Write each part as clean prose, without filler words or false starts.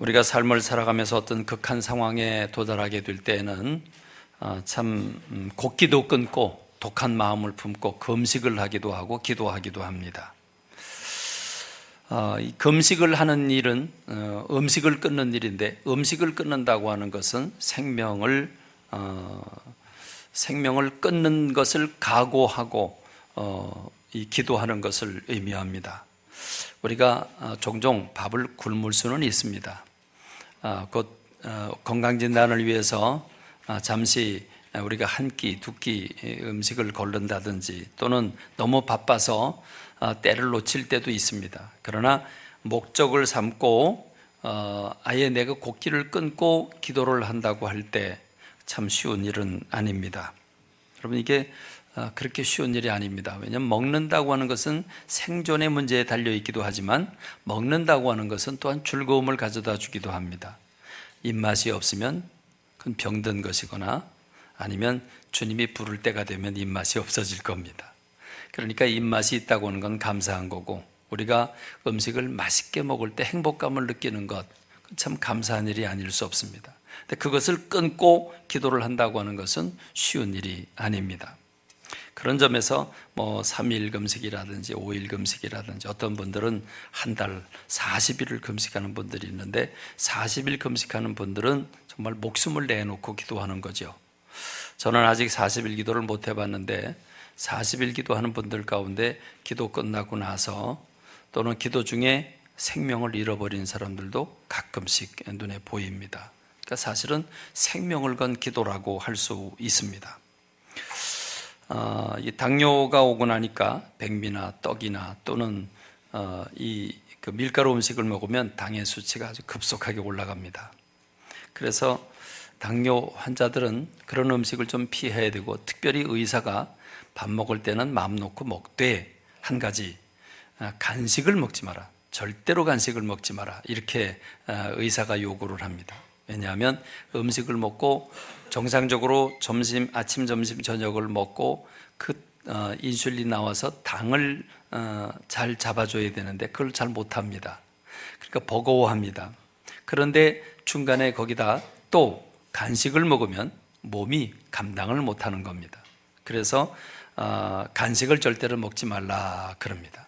우리가 삶을 살아가면서 어떤 극한 상황에 도달하게 될 때에는 참 곡기도 끊고 독한 마음을 품고 금식을 하기도 하고 기도하기도 합니다. 이 금식을 하는 일은 음식을 끊는 일인데, 음식을 끊는다고 하는 것은 생명을 끊는 것을 각오하고 이 기도하는 것을 의미합니다. 우리가 종종 밥을 굶을 수는 있습니다. 곧 건강진단을 위해서 잠시 우리가 한 끼, 두 끼 음식을 거른다든지, 또는 너무 바빠서 때를 놓칠 때도 있습니다. 그러나 목적을 삼고 아예 내가 곡기를 끊고 기도를 한다고 할 때 참 쉬운 일은 아닙니다. 여러분, 이게 그렇게 쉬운 일이 아닙니다. 왜냐하면 먹는다고 하는 것은 생존의 문제에 달려있기도 하지만, 먹는다고 하는 것은 또한 즐거움을 가져다 주기도 합니다. 입맛이 없으면 그건 병든 것이거나, 아니면 주님이 부를 때가 되면 입맛이 없어질 겁니다. 그러니까 입맛이 있다고 하는 건 감사한 거고, 우리가 음식을 맛있게 먹을 때 행복감을 느끼는 것, 참 감사한 일이 아닐 수 없습니다. 근데 그것을 끊고 기도를 한다고 하는 것은 쉬운 일이 아닙니다. 그런 점에서 3일 금식이라든지 5일 금식이라든지, 어떤 분들은 한 달 40일을 금식하는 분들이 있는데, 40일 금식하는 분들은 정말 목숨을 내놓고 기도하는 거죠. 저는 아직 40일 기도를 못 해봤는데, 40일 기도하는 분들 가운데 기도 끝나고 나서 또는 기도 중에 생명을 잃어버린 사람들도 가끔씩 눈에 보입니다. 그러니까 사실은 생명을 건 기도라고 할 수 있습니다. 이 당뇨가 오고 나니까 백미나 떡이나 또는 그 밀가루 음식을 먹으면 당의 수치가 아주 급속하게 올라갑니다. 그래서 당뇨 환자들은 그런 음식을 좀 피해야 되고, 특별히 의사가 밥 먹을 때는 마음 놓고 먹되, 한 가지, 간식을 먹지 마라, 절대로 간식을 먹지 마라, 이렇게 의사가 요구를 합니다. 왜냐하면 음식을 먹고 정상적으로 아침, 점심, 저녁을 먹고 인슐린 나와서 당을 잘 잡아줘야 되는데 그걸 잘 못합니다. 그러니까 버거워합니다. 그런데 중간에 거기다 또 간식을 먹으면 몸이 감당을 못하는 겁니다. 그래서 간식을 절대로 먹지 말라 그럽니다.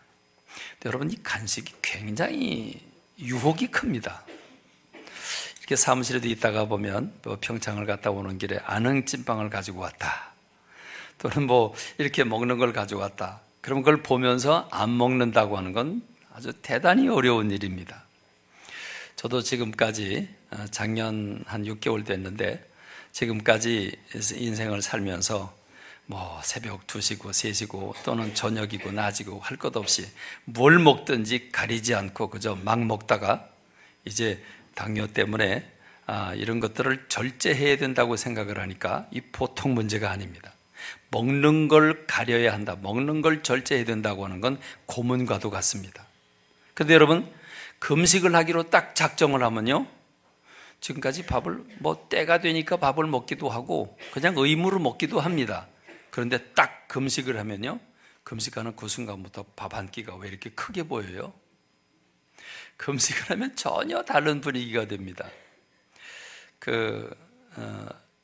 여러분, 이 간식이 굉장히 유혹이 큽니다. 이렇게 사무실에도 있다가 보면 평창을 갔다 오는 길에 안흥찐빵을 가지고 왔다, 또는 이렇게 먹는 걸 가지고 왔다. 그럼 그걸 보면서 안 먹는다고 하는 건 아주 대단히 어려운 일입니다. 저도 지금까지, 작년 한 6개월 됐는데, 지금까지 인생을 살면서 새벽 2시고 3시고 또는 저녁이고 낮이고 할 것 없이 뭘 먹든지 가리지 않고 그저 막 먹다가, 이제 당뇨 때문에 이런 것들을 절제해야 된다고 생각을 하니까 이 보통 문제가 아닙니다. 먹는 걸 가려야 한다, 먹는 걸 절제해야 된다고 하는 건 고문과도 같습니다. 그런데 여러분, 금식을 하기로 딱 작정을 하면요, 지금까지 밥을 때가 되니까 밥을 먹기도 하고 그냥 의무로 먹기도 합니다. 그런데 딱 금식을 하면요, 금식하는 그 순간부터 밥 한 끼가 왜 이렇게 크게 보여요? 금식을 하면 전혀 다른 분위기가 됩니다.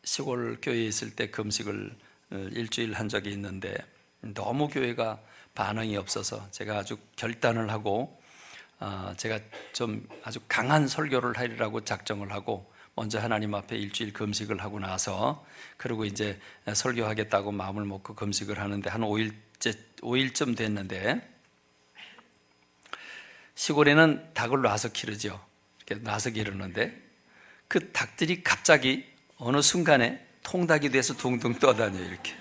시골 교회에 있을 때 금식을 일주일 한 적이 있는데, 너무 교회가 반응이 없어서 제가 아주 결단을 하고, 제가 좀 아주 강한 설교를 하리라고 작정을 하고, 먼저 하나님 앞에 일주일 금식을 하고 나서, 그리고 이제 설교하겠다고 마음을 먹고 금식을 하는데, 한 5일쯤 됐는데, 시골에는 닭을 놔서 기르죠. 이렇게 놔서 기르는데, 그 닭들이 갑자기 어느 순간에 통닭이 돼서 둥둥 떠다녀요. 이렇게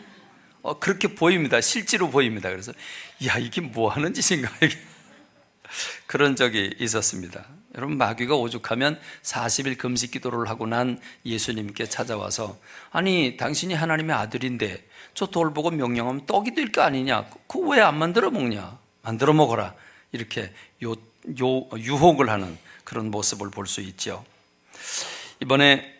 그렇게 보입니다. 실제로 보입니다. 그래서 이게 뭐 하는 짓인가, 이게. 그런 적이 있었습니다. 여러분, 마귀가 오죽하면 40일 금식 기도를 하고 난 예수님께 찾아와서, 아니 당신이 하나님의 아들인데 저 돌 보고 명령하면 떡이 될 거 아니냐, 그거 왜 안 만들어 먹냐, 만들어 먹어라, 이렇게 유혹을 하는 그런 모습을 볼 수 있죠. 이번에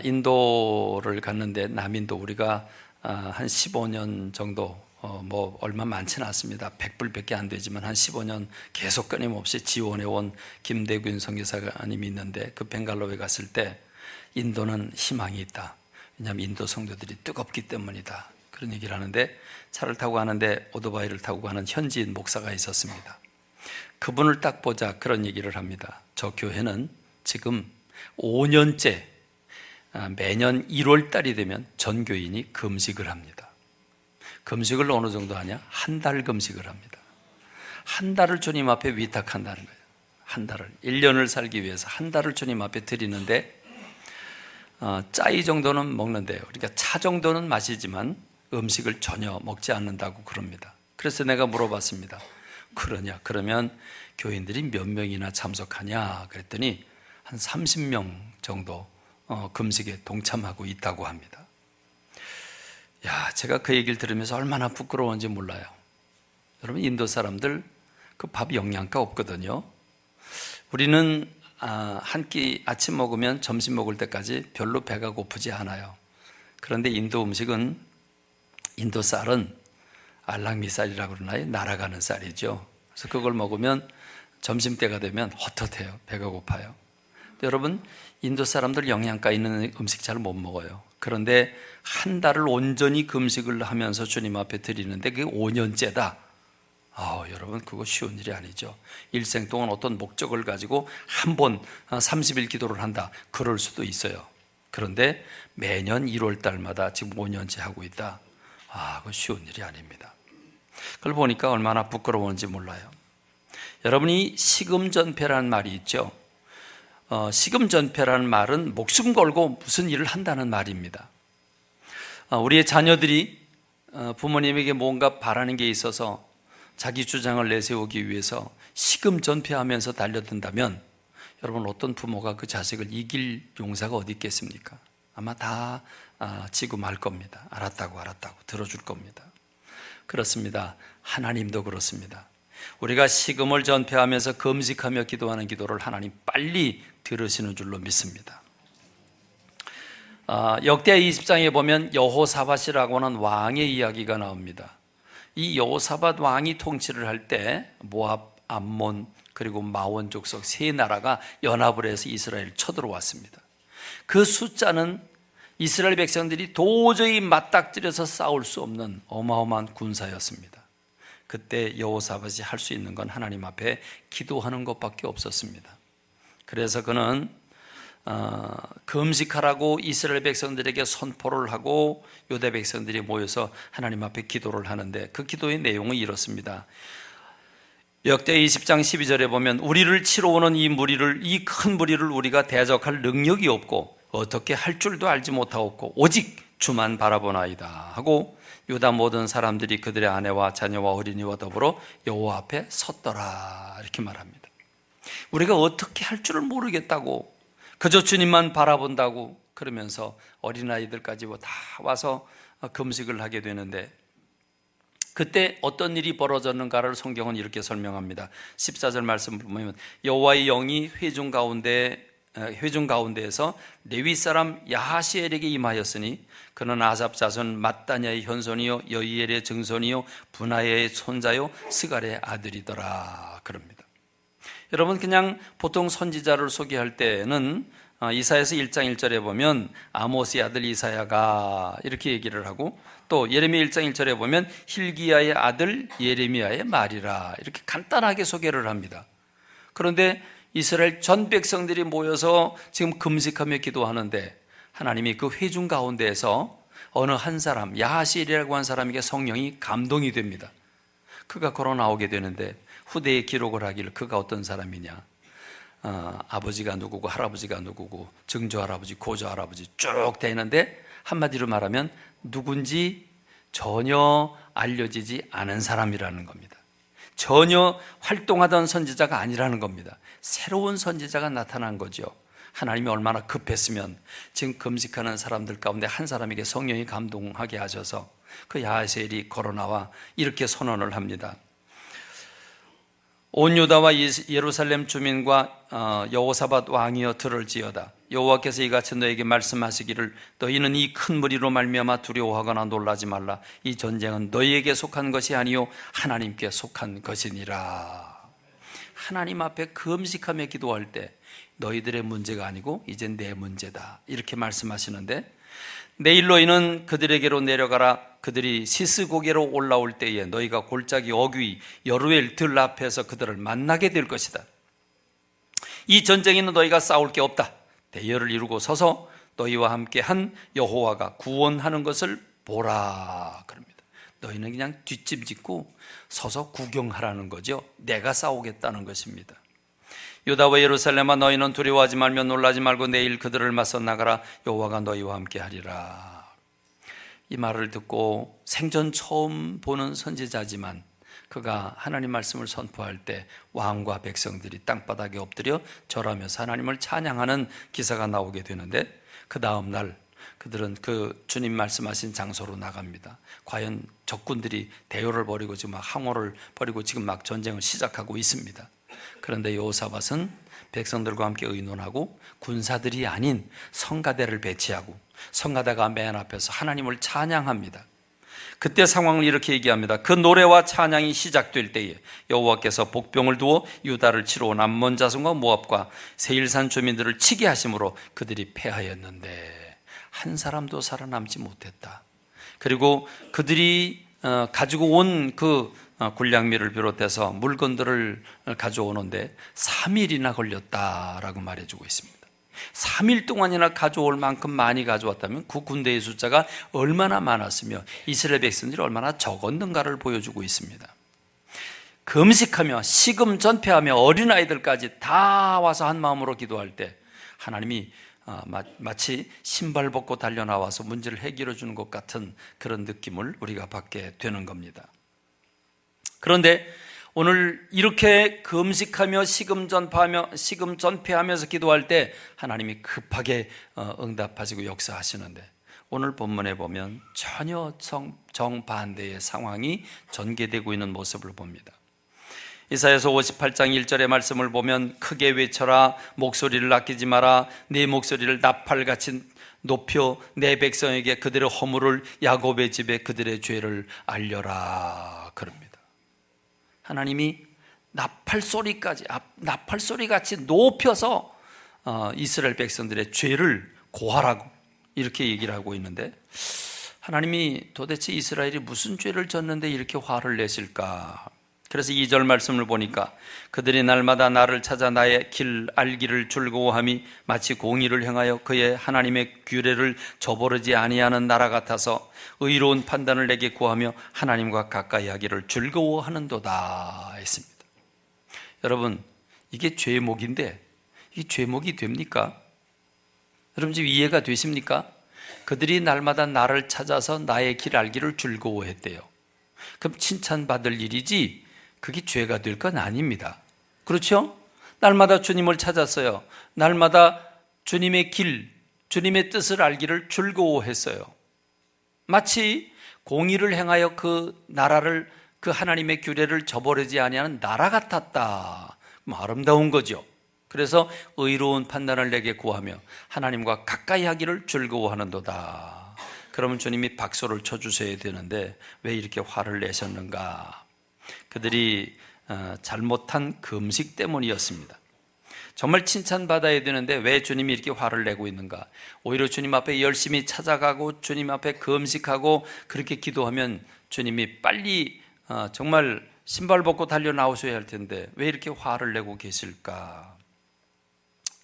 인도를 갔는데, 남인도, 우리가 한 15년 정도 뭐 얼마 많지는 않습니다. 100불밖에 안 되지만 한 15년 계속 끊임없이 지원해온 김대균 선교사님이 있는데 그 벵갈로에 갔을 때 인도는 희망이 있다. 왜냐하면 인도 성도들이 뜨겁기 때문이다. 그런 얘기를 하는데 차를 타고 가는데 오토바이를 타고 가는 현지인 목사가 있었습니다. 그분을 딱 보자 그런 얘기를 합니다. 저 교회는 지금 5년째 매년 1월 달이 되면 전 교인이 금식을 합니다. 금식을 어느 정도 하냐? 한 달 금식을 합니다. 한 달을 주님 앞에 위탁한다는 거예요. 한 달을 1년을 살기 위해서 한 달을 주님 앞에 드리는데 짜이 정도는 먹는데요. 그러니까 차 정도는 마시지만 음식을 전혀 먹지 않는다고 그럽니다. 그래서 내가 물어봤습니다. 그러냐? 그러면 교인들이 몇 명이나 참석하냐? 그랬더니 한 30명 정도 금식에 동참하고 있다고 합니다. 야, 제가 그 얘기를 들으면서 얼마나 부끄러운지 몰라요. 여러분, 인도 사람들 그 밥 영양가 없거든요. 우리는 한 끼 아침 먹으면 점심 먹을 때까지 별로 배가 고프지 않아요. 그런데 인도 음식은, 인도 쌀은 알랑미쌀이라고 그러나요? 날아가는 쌀이죠. 그래서 그걸 먹으면 점심때가 되면 헛헛해요. 배가 고파요. 여러분, 인도 사람들 영양가 있는 음식 잘 못 먹어요. 그런데 한 달을 온전히 금식을 하면서 주님 앞에 드리는데 그게 5년째다. 여러분, 그거 쉬운 일이 아니죠. 일생 동안 어떤 목적을 가지고 한 번 30일 기도를 한다. 그럴 수도 있어요. 그런데 매년 1월 달마다 지금 5년째 하고 있다. 그거 쉬운 일이 아닙니다. 그걸 보니까 얼마나 부끄러운지 몰라요. 여러분이 시금전폐라는 말이 있죠. 시금전폐라는 말은 목숨 걸고 무슨 일을 한다는 말입니다. 우리의 자녀들이 부모님에게 뭔가 바라는 게 있어서 자기 주장을 내세우기 위해서 시금전폐하면서 달려든다면 여러분, 어떤 부모가 그 자식을 이길 용사가 어디 있겠습니까? 아마 다 지고 말 겁니다. 알았다고 들어줄 겁니다. 그렇습니다. 하나님도 그렇습니다. 우리가 시금을 전폐하면서 금식하며 기도하는 기도를 하나님 빨리 들으시는 줄로 믿습니다. 역대 20장에 보면 여호사밧이라고 하는 왕의 이야기가 나옵니다. 이 여호사밧 왕이 통치를 할 때 모압, 암몬, 그리고 마온 족속 세 나라가 연합을 해서 이스라엘을 쳐들어왔습니다. 그 숫자는 이스라엘 백성들이 도저히 맞닥뜨려서 싸울 수 없는 어마어마한 군사였습니다. 그때 여호사밧이 할 수 있는 건 하나님 앞에 기도하는 것밖에 없었습니다. 그래서 그는 금식하라고 이스라엘 백성들에게 선포를 하고 유다 백성들이 모여서 하나님 앞에 기도를 하는데 그 기도의 내용은 이렇습니다. 역대 20장 12절에 보면 우리를 치러 오는 이 큰 무리를 우리가 대적할 능력이 없고 어떻게 할 줄도 알지 못하옵고 오직 주만 바라보나이다 하고 유다 모든 사람들이 그들의 아내와 자녀와 어린이와 더불어 여호와 앞에 섰더라 이렇게 말합니다. 우리가 어떻게 할 줄을 모르겠다고 그저 주님만 바라본다고 그러면서 어린아이들까지 다 와서 금식을 하게 되는데 그때 어떤 일이 벌어졌는가를 성경은 이렇게 설명합니다. 14절 말씀을 보면 여호와의 영이 회중 가운데에서 레위 사람 야하시엘에게 임하였으니 그는 아삽 자손 mat단야의 현손이요 여이엘의 증손이요 분하야의 손자요 스갈의 아들이더라 그럽니다. 여러분, 그냥 보통 선지자를 소개할 때는 이사야서 1장 1절에 보면 아모스의 아들 이사야가 이렇게 얘기를 하고 또 예레미야 1장 1절에 보면 hil기야의 아들 예레미야의 말이라 이렇게 간단하게 소개를 합니다. 그런데 이스라엘 전 백성들이 모여서 지금 금식하며 기도하는데 하나님이 그 회중 가운데에서 어느 한 사람 야하시엘이라고 한 사람에게 성령이 감동이 됩니다. 그가 걸어 나오게 되는데 후대에 기록을 하기를 그가 어떤 사람이냐, 아버지가 누구고 할아버지가 누구고 증조할아버지 고조할아버지 쭉 되는데 한마디로 말하면 누군지 전혀 알려지지 않은 사람이라는 겁니다. 전혀 활동하던 선지자가 아니라는 겁니다. 새로운 선지자가 나타난 거죠. 하나님이 얼마나 급했으면 지금 금식하는 사람들 가운데 한 사람에게 성령이 감동하게 하셔서 그 야하시엘이 걸어 나와 이렇게 선언을 합니다. 온 유다와 예루살렘 주민과 여호사밧 왕이여 들을지어다. 여호와께서 이같이 너에게 말씀하시기를 너희는 이 큰 무리로 말미암아 두려워하거나 놀라지 말라. 이 전쟁은 너희에게 속한 것이 아니요 하나님께 속한 것이니라. 하나님 앞에 금식하며 기도할 때 너희들의 문제가 아니고 이제 내 문제다, 이렇게 말씀하시는데, 내일 너희는 그들에게로 내려가라. 그들이 시스고개로 올라올 때에 너희가 골짜기 어귀 여루엘 들 앞에서 그들을 만나게 될 것이다. 이 전쟁에는 너희가 싸울 게 없다. 대열을 이루고 서서 너희와 함께 한 여호와가 구원하는 것을 보라 그럽니다. 너희는 그냥 뒷짐 짓고 서서 구경하라는 거죠. 내가 싸우겠다는 것입니다. 유다와 예루살렘아, 너희는 두려워하지 말며 놀라지 말고 내일 그들을 맞서 나가라. 여호와가 너희와 함께 하리라. 이 말을 듣고 생전 처음 보는 선지자지만 그가 하나님 말씀을 선포할 때 왕과 백성들이 땅바닥에 엎드려 절하면서 하나님을 찬양하는 기사가 나오게 되는데, 그 다음 날 그들은 그 주님 말씀하신 장소로 나갑니다. 과연 적군들이 대요를 벌이고 지금 막 항오를 벌이고 지금 막 전쟁을 시작하고 있습니다. 그런데 여호사밧은 백성들과 함께 의논하고 군사들이 아닌 성가대를 배치하고 성가대가 맨 앞에서 하나님을 찬양합니다. 그때 상황을 이렇게 얘기합니다. 그 노래와 찬양이 시작될 때에 여호와께서 복병을 두어 유다를 치러 온 암몬 자손과 모압과 세일산 주민들을 치게 하심으로 그들이 패하였는데 한 사람도 살아남지 못했다. 그리고 그들이 가지고 온 그 군량미를 비롯해서 물건들을 가져오는데 3일이나 걸렸다라고 말해주고 있습니다. 3일 동안이나 가져올 만큼 많이 가져왔다면 그 군대의 숫자가 얼마나 많았으며 이스라엘 백성들이 얼마나 적었는가를 보여주고 있습니다. 금식하며 식음 전폐하며 어린아이들까지 다 와서 한 마음으로 기도할 때 하나님이 마치 신발 벗고 달려나와서 문제를 해결해 주는 것 같은 그런 느낌을 우리가 받게 되는 겁니다. 그런데 오늘 이렇게 금식하며 식음 전폐하면서 기도할 때 하나님이 급하게 응답하시고 역사하시는데, 오늘 본문에 보면 전혀 정반대의 상황이 전개되고 있는 모습을 봅니다. 이사야서 58장 1절의 말씀을 보면 크게 외쳐라, 목소리를 아끼지 마라, 네 목소리를 나팔같이 높여 내 백성에게 그들의 허물을, 야곱의 집에 그들의 죄를 알려라 그럽니다. 하나님이 나팔소리같이 높여서 이스라엘 백성들의 죄를 고하라고 이렇게 얘기를 하고 있는데, 하나님이 도대체 이스라엘이 무슨 죄를 졌는데 이렇게 화를 내실까? 그래서 2절 말씀을 보니까 그들이 날마다 나를 찾아 나의 길 알기를 즐거워함이 마치 공의를 행하여 그의 하나님의 규례를 저버리지 아니하는 나라 같아서 의로운 판단을 내게 구하며 하나님과 가까이 하기를 즐거워하는도다 했습니다. 여러분, 이게 죄목인데 이 죄목이 됩니까? 여러분 지금 이해가 되십니까? 그들이 날마다 나를 찾아서 나의 길 알기를 즐거워했대요. 그럼 칭찬받을 일이지 그게 죄가 될 건 아닙니다. 그렇죠? 날마다 주님을 찾았어요. 날마다 주님의 길, 주님의 뜻을 알기를 즐거워했어요. 마치 공의를 행하여 그 나라를, 그 하나님의 규례를 저버리지 아니하는 나라 같았다. 아름다운 거죠. 그래서 의로운 판단을 내게 구하며 하나님과 가까이 하기를 즐거워하는도다. 그러면 주님이 박수를 쳐주셔야 되는데 왜 이렇게 화를 내셨는가? 그들이 잘못한 금식 때문이었습니다. 정말 칭찬받아야 되는데 왜 주님이 이렇게 화를 내고 있는가? 오히려 주님 앞에 열심히 찾아가고 주님 앞에 금식하고 그렇게 기도하면 주님이 빨리 정말 신발 벗고 달려 나오셔야 할 텐데 왜 이렇게 화를 내고 계실까?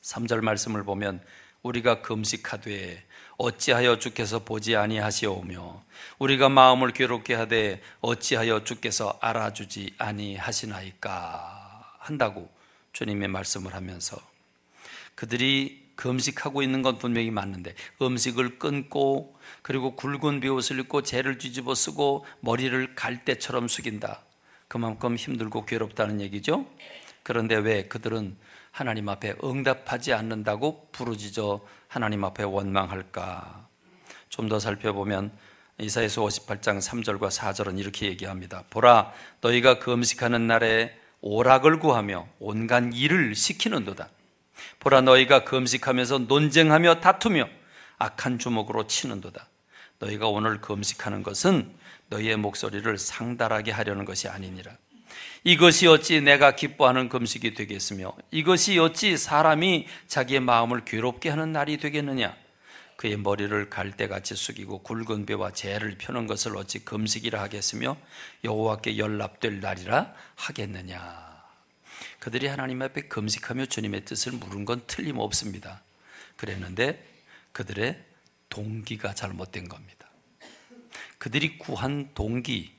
3절 말씀을 보면 우리가 금식하되 어찌하여 주께서 보지 아니하시오며 우리가 마음을 괴롭게 하되 어찌하여 주께서 알아주지 아니하시나이까 한다고 주님의 말씀을 하면서, 그들이 금식하고 있는 건 분명히 맞는데 음식을 끊고 그리고 굵은 비옷을 입고 재를 뒤집어 쓰고 머리를 갈대처럼 숙인다. 그만큼 힘들고 괴롭다는 얘기죠. 그런데 왜 그들은 하나님 앞에 응답하지 않는다고 부르짖어 하나님 앞에 원망할까? 좀 더 살펴보면 이사야서 58장 3절과 4절은 이렇게 얘기합니다. 보라, 너희가 금식하는 날에 오락을 구하며 온갖 일을 시키는도다. 보라, 너희가 금식하면서 논쟁하며 다투며 악한 주먹으로 치는도다. 너희가 오늘 금식하는 것은 너희의 목소리를 상달하게 하려는 것이 아니니라. 이것이 어찌 내가 기뻐하는 금식이 되겠으며 이것이 어찌 사람이 자기의 마음을 괴롭게 하는 날이 되겠느냐. 그의 머리를 갈대같이 숙이고 굵은 뼈와 재를 펴는 것을 어찌 금식이라 하겠으며 여호와께 연락될 날이라 하겠느냐. 그들이 하나님 앞에 금식하며 주님의 뜻을 물은 건 틀림없습니다. 그랬는데 그들의 동기가 잘못된 겁니다. 그들이 구한 동기,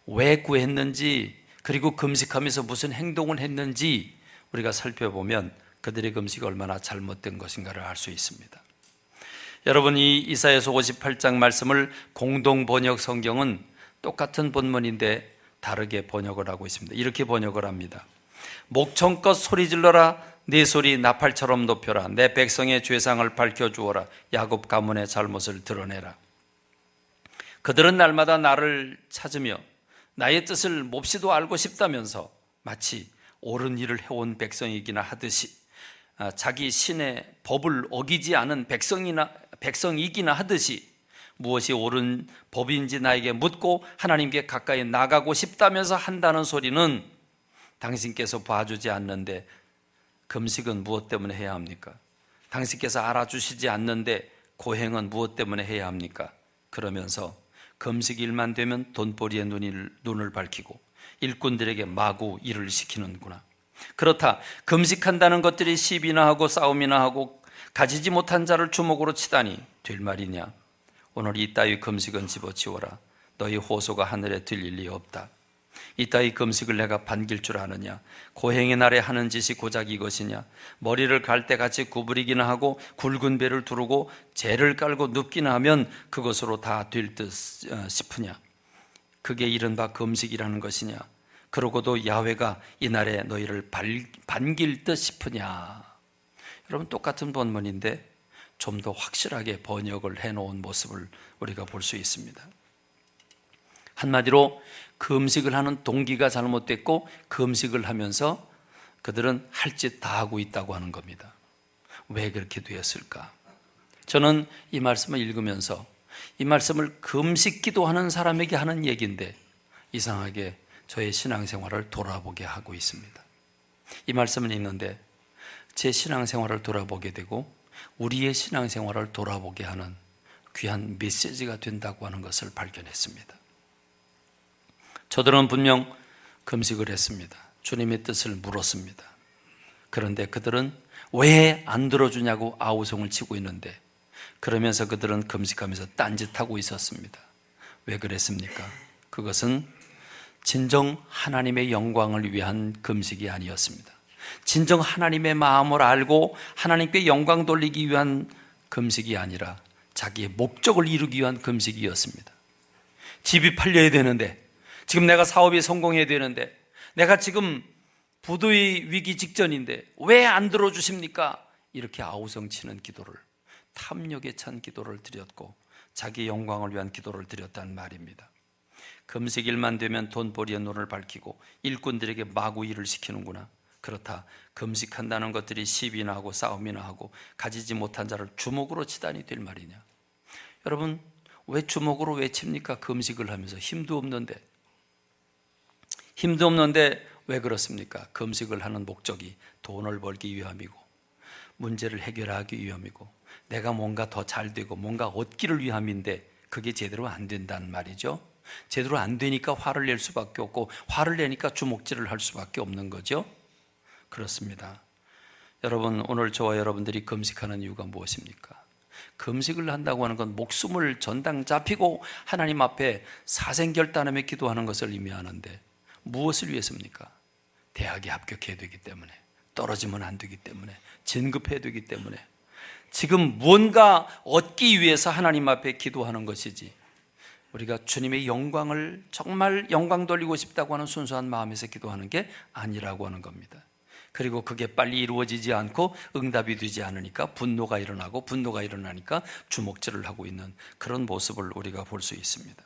왜 구했는지, 그리고 금식하면서 무슨 행동을 했는지 우리가 살펴보면 그들의 금식이 얼마나 잘못된 것인가를 알 수 있습니다. 여러분, 이 이사야서 58장 말씀을 공동 번역 성경은 똑같은 본문인데 다르게 번역을 하고 있습니다. 이렇게 번역을 합니다. 목청껏 소리질러라. 네 소리 나팔처럼 높여라. 내 백성의 죄상을 밝혀주어라. 야곱 가문의 잘못을 드러내라. 그들은 날마다 나를 찾으며 나의 뜻을 몹시도 알고 싶다면서 마치 옳은 일을 해온 백성이기나 하듯이, 자기 신의 법을 어기지 않은 백성이기나 하듯이 무엇이 옳은 법인지 나에게 묻고 하나님께 가까이 나가고 싶다면서 한다는 소리는 당신께서 봐주지 않는데 금식은 무엇 때문에 해야 합니까? 당신께서 알아주시지 않는데 고행은 무엇 때문에 해야 합니까? 그러면서 금식일만 되면 돈벌이의 눈을 밝히고 일꾼들에게 마구 일을 시키는구나. 그렇다, 금식한다는 것들이 시비나 하고 싸움이나 하고 가지지 못한 자를 주먹으로 치다니 될 말이냐. 오늘 이따위 금식은 집어치워라. 너희 호소가 하늘에 들릴 리 없다. 이따위 금식을 내가 반길 줄 아느냐. 고행의 날에 하는 짓이 고작 이것이냐. 머리를 갈대같이 구부리기나 하고 굵은 배를 두르고 재를 깔고 눕기나 하면 그것으로 다 될 듯 싶으냐. 그게 이른바 금식이라는 것이냐. 그러고도 야훼가 이날에 너희를 반길 듯 싶으냐. 여러분, 똑같은 본문인데 좀 더 확실하게 번역을 해놓은 모습을 우리가 볼 수 있습니다. 한마디로 금식을 하는 동기가 잘못됐고 금식을 하면서 그들은 할 짓 다 하고 있다고 하는 겁니다. 왜 그렇게 되었을까? 저는 이 말씀을 읽으면서 이 말씀을 금식 기도하는 사람에게 하는 얘기인데 이상하게 저의 신앙생활을 돌아보게 하고 있습니다. 이 말씀을 읽는데 제 신앙생활을 돌아보게 되고 우리의 신앙생활을 돌아보게 하는 귀한 메시지가 된다고 하는 것을 발견했습니다. 저들은 분명 금식을 했습니다. 주님의 뜻을 물었습니다. 그런데 그들은 왜 안 들어주냐고 아우성을 치고 있는데, 그러면서 그들은 금식하면서 딴짓하고 있었습니다. 왜 그랬습니까? 그것은 진정 하나님의 영광을 위한 금식이 아니었습니다. 진정 하나님의 마음을 알고 하나님께 영광 돌리기 위한 금식이 아니라 자기의 목적을 이루기 위한 금식이었습니다. 집이 팔려야 되는데, 지금 내가 사업이 성공해야 되는데, 내가 지금 부도의 위기 직전인데 왜 안 들어주십니까? 이렇게 아우성치는 기도를, 탐욕에 찬 기도를 드렸고 자기 영광을 위한 기도를 드렸단 말입니다. 금식일만 되면 돈벌이의 눈을 밝히고 일꾼들에게 마구 일을 시키는구나. 그렇다, 금식한다는 것들이 시비나 하고 싸움이나 하고 가지지 못한 자를 주먹으로 치다니 될 말이냐. 여러분, 왜 주먹으로 왜 칩니까? 금식을 하면서 힘도 없는데 왜 그렇습니까? 금식을 하는 목적이 돈을 벌기 위함이고 문제를 해결하기 위함이고 내가 뭔가 더 잘 되고 뭔가 얻기를 위함인데 그게 제대로 안 된다는 말이죠. 제대로 안 되니까 화를 낼 수밖에 없고 화를 내니까 주먹질을 할 수밖에 없는 거죠. 그렇습니다. 여러분, 오늘 저와 여러분들이 금식하는 이유가 무엇입니까? 금식을 한다고 하는 건 목숨을 전당 잡히고 하나님 앞에 사생결단하며 기도하는 것을 의미하는데 무엇을 위해서입니까? 대학에 합격해야 되기 때문에, 떨어지면 안 되기 때문에, 진급해야 되기 때문에, 지금 무언가 얻기 위해서 하나님 앞에 기도하는 것이지, 우리가 주님의 영광을 정말 영광 돌리고 싶다고 하는 순수한 마음에서 기도하는 게 아니라고 하는 겁니다. 그리고 그게 빨리 이루어지지 않고 응답이 되지 않으니까 분노가 일어나고, 분노가 일어나니까 주먹질을 하고 있는 그런 모습을 우리가 볼 수 있습니다.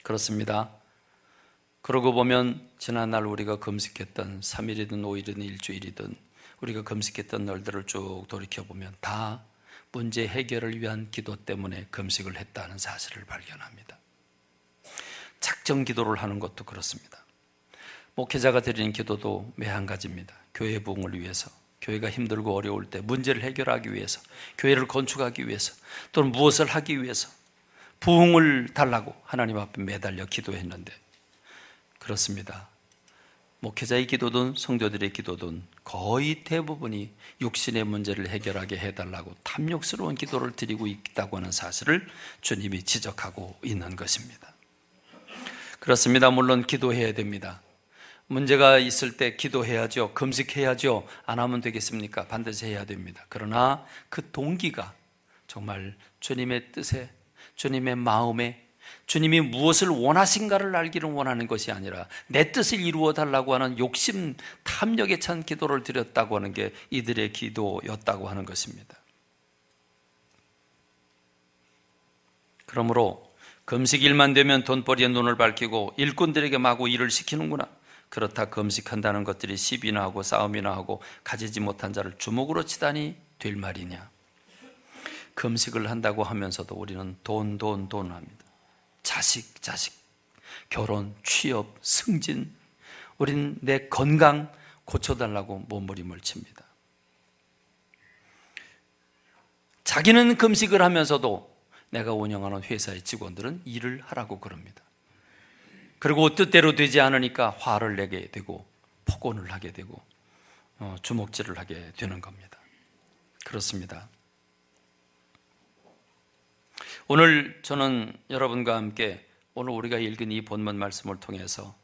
그렇습니다. 그러고 보면 지난날 우리가 금식했던 3일이든 5일이든 일주일이든 우리가 금식했던 날들을 쭉 돌이켜보면 다 문제 해결을 위한 기도 때문에 금식을 했다는 사실을 발견합니다. 작정 기도를 하는 것도 그렇습니다. 목회자가 드리는 기도도 매 한 가지입니다. 교회 부흥을 위해서, 교회가 힘들고 어려울 때 문제를 해결하기 위해서, 교회를 건축하기 위해서, 또는 무엇을 하기 위해서 부흥을 달라고 하나님 앞에 매달려 기도했는데, 그렇습니다. 목회자의 기도든 성도들의 기도든 거의 대부분이 육신의 문제를 해결하게 해달라고 탐욕스러운 기도를 드리고 있다고 하는 사실을 주님이 지적하고 있는 것입니다. 그렇습니다. 물론 기도해야 됩니다. 문제가 있을 때 기도해야죠. 금식해야죠. 안 하면 되겠습니까? 반드시 해야 됩니다. 그러나 그 동기가 정말 주님의 뜻에, 주님의 마음에, 주님이 무엇을 원하신가를 알기를 원하는 것이 아니라 내 뜻을 이루어 달라고 하는 욕심, 탐욕에 찬 기도를 드렸다고 하는 게 이들의 기도였다고 하는 것입니다. 그러므로 금식일만 되면 돈벌이에 눈을 밝히고 일꾼들에게 마구 일을 시키는구나. 그렇다 금식한다는 것들이 시비나 하고 싸움이나 하고 가지지 못한 자를 주먹으로 치다니 될 말이냐. 금식을 한다고 하면서도 우리는 돈 합니다. 자식, 결혼, 취업, 승진, 우린 내 건강 고쳐달라고 몸부림을 칩니다. 자기는 금식을 하면서도 내가 운영하는 회사의 직원들은 일을 하라고 그럽니다. 그리고 뜻대로 되지 않으니까 화를 내게 되고 폭언을 하게 되고 주먹질을 하게 되는 겁니다. 그렇습니다. 오늘 저는 여러분과 함께 오늘 우리가 읽은 이 본문 말씀을 통해서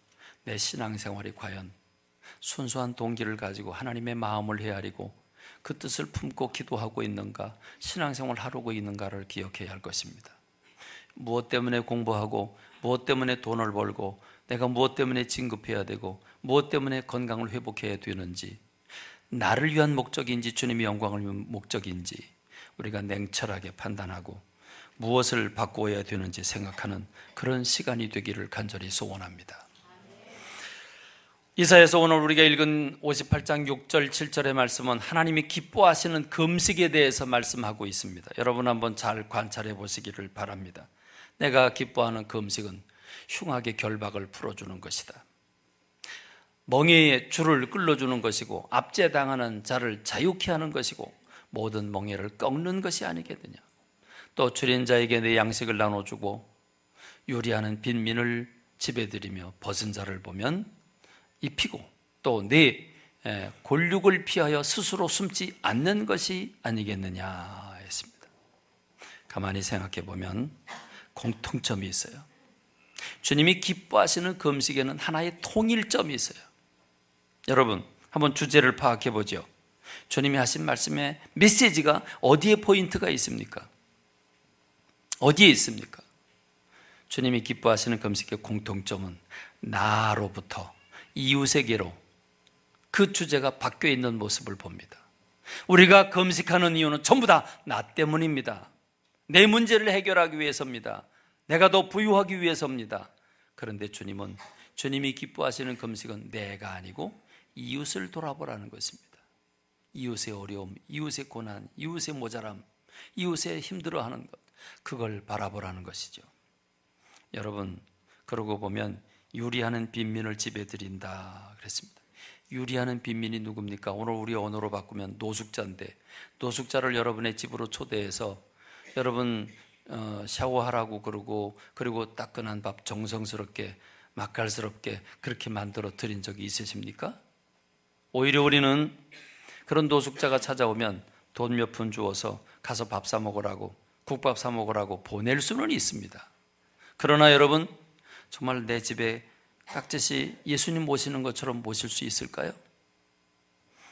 내 신앙생활이 과연 순수한 동기를 가지고 하나님의 마음을 헤아리고 그 뜻을 품고 기도하고 있는가, 신앙생활을 하고 있는가를 기억해야 할 것입니다. 무엇 때문에 공부하고, 무엇 때문에 돈을 벌고, 내가 무엇 때문에 진급해야 되고, 무엇 때문에 건강을 회복해야 되는지, 나를 위한 목적인지 주님의 영광을 위한 목적인지 우리가 냉철하게 판단하고 무엇을 바꾸어야 되는지 생각하는 그런 시간이 되기를 간절히 소원합니다. 이사야서 오늘 우리가 읽은 58장 6절 7절의 말씀은 하나님이 기뻐하시는 금식에 대해서 말씀하고 있습니다. 여러분 한번 잘 관찰해 보시기를 바랍니다. 내가 기뻐하는 금식은 흉악의 결박을 풀어주는 것이다. 멍에의 줄을 끌어주는 것이고 압제당하는 자를 자유케 하는 것이고 모든 멍에를 꺾는 것이 아니겠느냐. 또 줄인 자에게 내 양식을 나눠주고 요리하는 빈민을 집에 들이며 벗은 자를 보면 입히고 또 내 골육을 피하여 스스로 숨지 않는 것이 아니겠느냐 했습니다. 가만히 생각해 보면 공통점이 있어요. 주님이 기뻐하시는 금식에는 하나의 통일점이 있어요. 여러분 한번 주제를 파악해 보죠. 주님이 하신 말씀의 메시지가 어디에 포인트가 있습니까? 어디에 있습니까? 주님이 기뻐하시는 금식의 공통점은 나로부터 이웃에게로 그 주제가 바뀌어 있는 모습을 봅니다. 우리가 금식하는 이유는 전부 다 나 때문입니다. 내 문제를 해결하기 위해서입니다. 내가 더 부유하기 위해서입니다. 그런데 주님은 주님이 기뻐하시는 금식은 내가 아니고 이웃을 돌아보라는 것입니다. 이웃의 어려움, 이웃의 고난, 이웃의 모자람, 이웃의 힘들어하는 것, 그걸 바라보라는 것이죠. 여러분 그러고 보면 유리하는 빈민을 집에 들인다 그랬습니다. 유리하는 빈민이 누굽니까? 오늘 우리 언어로 바꾸면 노숙자인데, 노숙자를 여러분의 집으로 초대해서 여러분 샤워하라고 그러고 그리고 따끈한 밥 정성스럽게 맛깔스럽게 그렇게 만들어 드린 적이 있으십니까? 오히려 우리는 그런 노숙자가 찾아오면 돈 몇 푼 주어서 가서 밥 사 먹으라고, 국밥 사 먹으라고 보낼 수는 있습니다. 그러나 여러분 정말 내 집에 깍듯이 예수님 모시는 것처럼 모실 수 있을까요?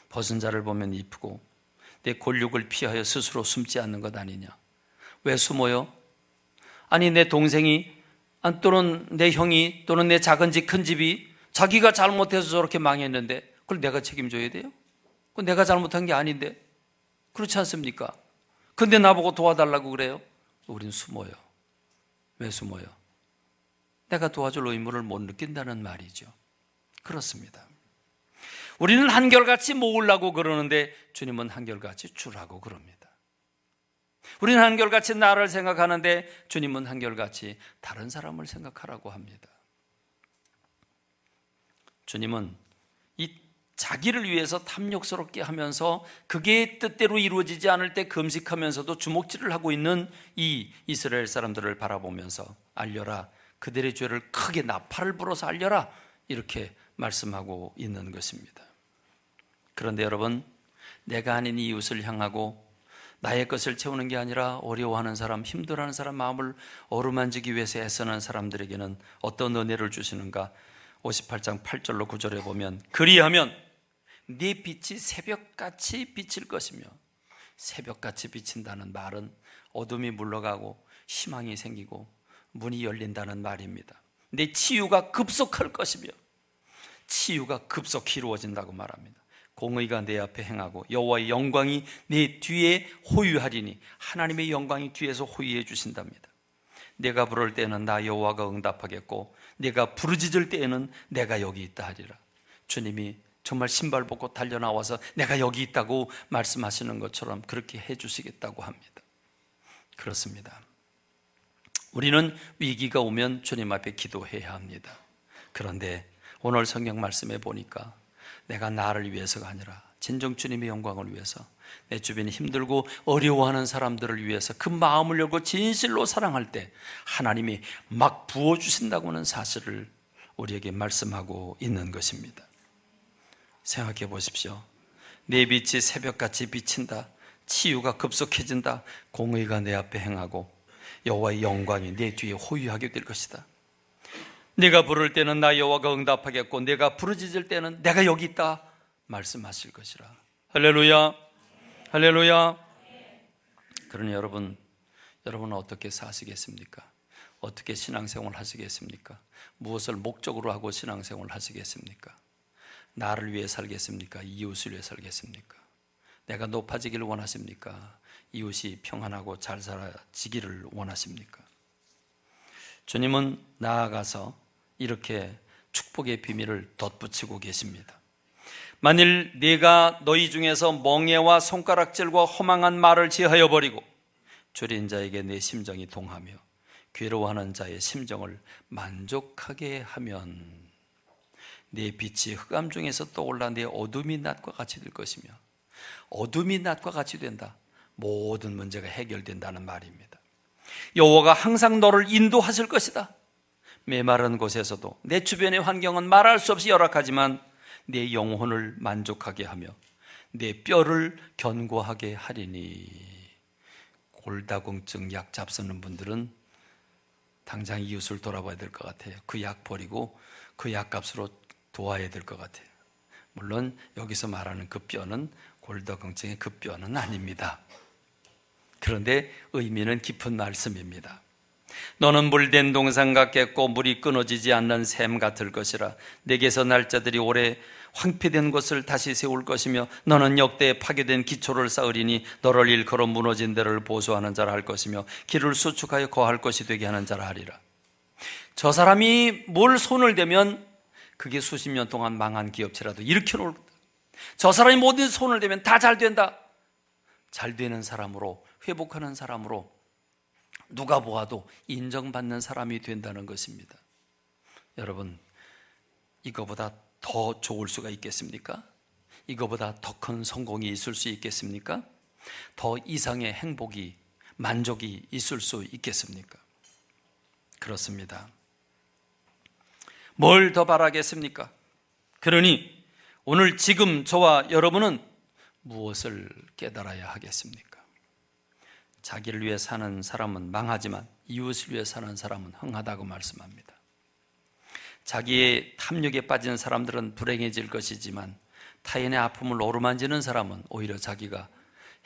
벗은 자를 보면 이쁘고 내 골육을 피하여 스스로 숨지 않는 것 아니냐. 왜 숨어요? 아니 내 동생이 또는 내 형이 또는 내 작은 집 큰 집이 자기가 잘못해서 저렇게 망했는데 그걸 내가 책임져야 돼요? 그건 내가 잘못한 게 아닌데, 그렇지 않습니까? 근데 나보고 도와달라고 그래요? 우린 숨어요. 왜 숨어요? 내가 도와줄 의무를 못 느낀다는 말이죠. 그렇습니다. 우리는 한결같이 모으려고 그러는데 주님은 한결같이 주라고 그럽니다. 우리는 한결같이 나를 생각하는데 주님은 한결같이 다른 사람을 생각하라고 합니다. 주님은 이 자기를 위해서 탐욕스럽게 하면서 그게 뜻대로 이루어지지 않을 때 금식하면서도 주먹질을 하고 있는 이 이스라엘 사람들을 바라보면서 알려라, 그들의 죄를 크게 나팔을 불어서 알려라, 이렇게 말씀하고 있는 것입니다. 그런데 여러분, 내가 아닌 이웃을 향하고 나의 것을 채우는 게 아니라 어려워하는 사람, 힘들어하는 사람 마음을 어루만지기 위해서 애쓰는 사람들에게는 어떤 은혜를 주시는가? 58장 8절로 9절에 보면, 그리하면 네 빛이 새벽같이 비칠 것이며, 새벽같이 비친다는 말은 어둠이 물러가고 희망이 생기고 문이 열린다는 말입니다. 내 치유가 급속할 것이며, 치유가 급속히 이루어진다고 말합니다. 공의가 내 앞에 행하고 여호와의 영광이 내 뒤에 호유하리니, 하나님의 영광이 뒤에서 호유해 주신답니다. 내가 부를 때에는 나 여호와가 응답하겠고 내가 부르짖을 때에는 내가 여기 있다 하리라. 주님이 정말 신발 벗고 달려나와서 내가 여기 있다고 말씀하시는 것처럼 그렇게 해 주시겠다고 합니다. 그렇습니다. 우리는 위기가 오면 주님 앞에 기도해야 합니다. 그런데 오늘 성경 말씀에 보니까 내가 나를 위해서가 아니라 진정 주님의 영광을 위해서, 내 주변에 힘들고 어려워하는 사람들을 위해서 그 마음을 열고 진실로 사랑할 때 하나님이 막 부어주신다고 하는 사실을 우리에게 말씀하고 있는 것입니다. 생각해 보십시오. 내 빛이 새벽같이 비친다, 치유가 급속해진다, 공의가 내 앞에 행하고 여호와의 영광이 내 뒤에 호유하게 될 것이다. 내가 부를 때는 나 여호와가 응답하겠고 내가 부르짖을 때는 내가 여기 있다 말씀하실 것이라. 할렐루야, 할렐루야. 그러니 여러분은 어떻게 사시겠습니까? 어떻게 신앙생활을 하시겠습니까? 무엇을 목적으로 하고 신앙생활을 하시겠습니까? 나를 위해 살겠습니까? 이웃을 위해 살겠습니까? 내가 높아지기를 원하십니까? 이웃이 평안하고 잘 살아지기를 원하십니까? 주님은 나아가서 이렇게 축복의 비밀을 덧붙이고 계십니다. 만일 네가 너희 중에서 멍에와 손가락질과 허망한 말을 지하여 버리고 줄인 자에게 내 심정이 동하며 괴로워하는 자의 심정을 만족하게 하면 내 빛이 흑암 중에서 떠올라 내 어둠이 낮과 같이 될 것이며, 어둠이 낮과 같이 된다, 모든 문제가 해결된다는 말입니다. 여호와가 항상 너를 인도하실 것이다. 메마른 곳에서도 내 주변의 환경은 말할 수 없이 열악하지만 내 영혼을 만족하게 하며 내 뼈를 견고하게 하리니. 골다공증 약 잡수는 분들은 당장 이웃을 돌아봐야 될 것 같아요. 그 약 버리고 그 약값으로 도와야 될 것 같아요. 물론 여기서 말하는 그 뼈는 골다공증의 그 뼈는 아닙니다. 그런데 의미는 깊은 말씀입니다. 너는 물된 동산 같겠고 물이 끊어지지 않는 샘 같을 것이라. 내게서 날 자들이 오래 황폐된 것을 다시 세울 것이며 너는 역대에 파괴된 기초를 쌓으리니 너를 일컬어 무너진 데를 보수하는 자라 할 것이며 길을 수축하여 거할 것이 되게 하는 자라 하리라. 저 사람이 뭘 손을 대면 그게 수십 년 동안 망한 기업체라도 일으켜 놓을, 저 사람이 모든 손을 대면 다 잘 된다, 잘 되는 사람으로, 회복하는 사람으로 누가 보아도 인정받는 사람이 된다는 것입니다. 여러분, 이거보다 더 좋을 수가 있겠습니까? 이거보다 더 큰 성공이 있을 수 있겠습니까? 더 이상의 행복이, 만족이 있을 수 있겠습니까? 그렇습니다. 뭘 더 바라겠습니까? 그러니 오늘 지금 저와 여러분은 무엇을 깨달아야 하겠습니까? 자기를 위해 사는 사람은 망하지만 이웃을 위해 사는 사람은 흥하다고 말씀합니다. 자기의 탐욕에 빠진 사람들은 불행해질 것이지만 타인의 아픔을 어루만지는 사람은 오히려 자기가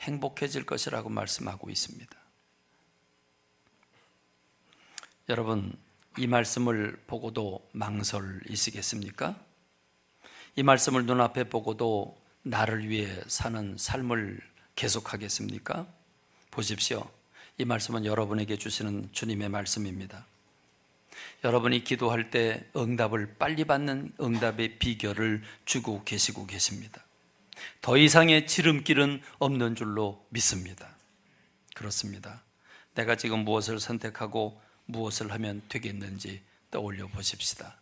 행복해질 것이라고 말씀하고 있습니다. 여러분, 이 말씀을 보고도 망설이시겠습니까? 이 말씀을 눈앞에 보고도 나를 위해 사는 삶을 계속하겠습니까? 보십시오. 이 말씀은 여러분에게 주시는 주님의 말씀입니다. 여러분이 기도할 때 응답을 빨리 받는 응답의 비결을 주고 계시고 계십니다. 더 이상의 지름길은 없는 줄로 믿습니다. 그렇습니다. 내가 지금 무엇을 선택하고 무엇을 하면 되겠는지 떠올려 보십시다.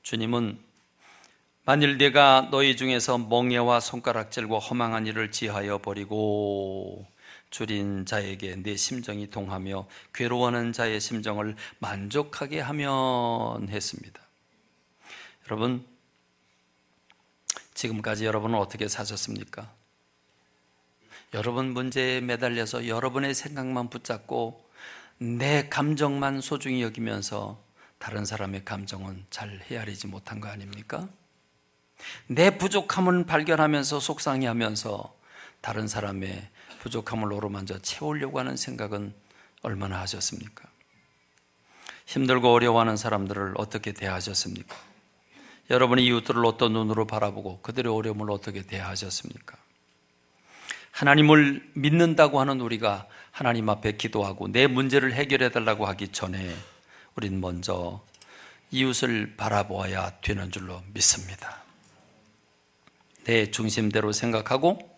주님은 만일 내가 너희 중에서 멍에와 손가락질과 허망한 일을 지하여 버리고 줄인 자에게 내 심정이 동하며 괴로워하는 자의 심정을 만족하게 하면 했습니다. 여러분, 지금까지 여러분은 어떻게 사셨습니까? 여러분 문제에 매달려서 여러분의 생각만 붙잡고 내 감정만 소중히 여기면서 다른 사람의 감정은 잘 헤아리지 못한 거 아닙니까? 내 부족함을 발견하면서 속상해하면서 다른 사람의 부족함을 어루만져 채우려고 하는 생각은 얼마나 하셨습니까? 힘들고 어려워하는 사람들을 어떻게 대하셨습니까? 여러분의 이웃들을 어떤 눈으로 바라보고 그들의 어려움을 어떻게 대하셨습니까? 하나님을 믿는다고 하는 우리가 하나님 앞에 기도하고 내 문제를 해결해 달라고 하기 전에 우린 먼저 이웃을 바라보아야 되는 줄로 믿습니다. 내 중심대로 생각하고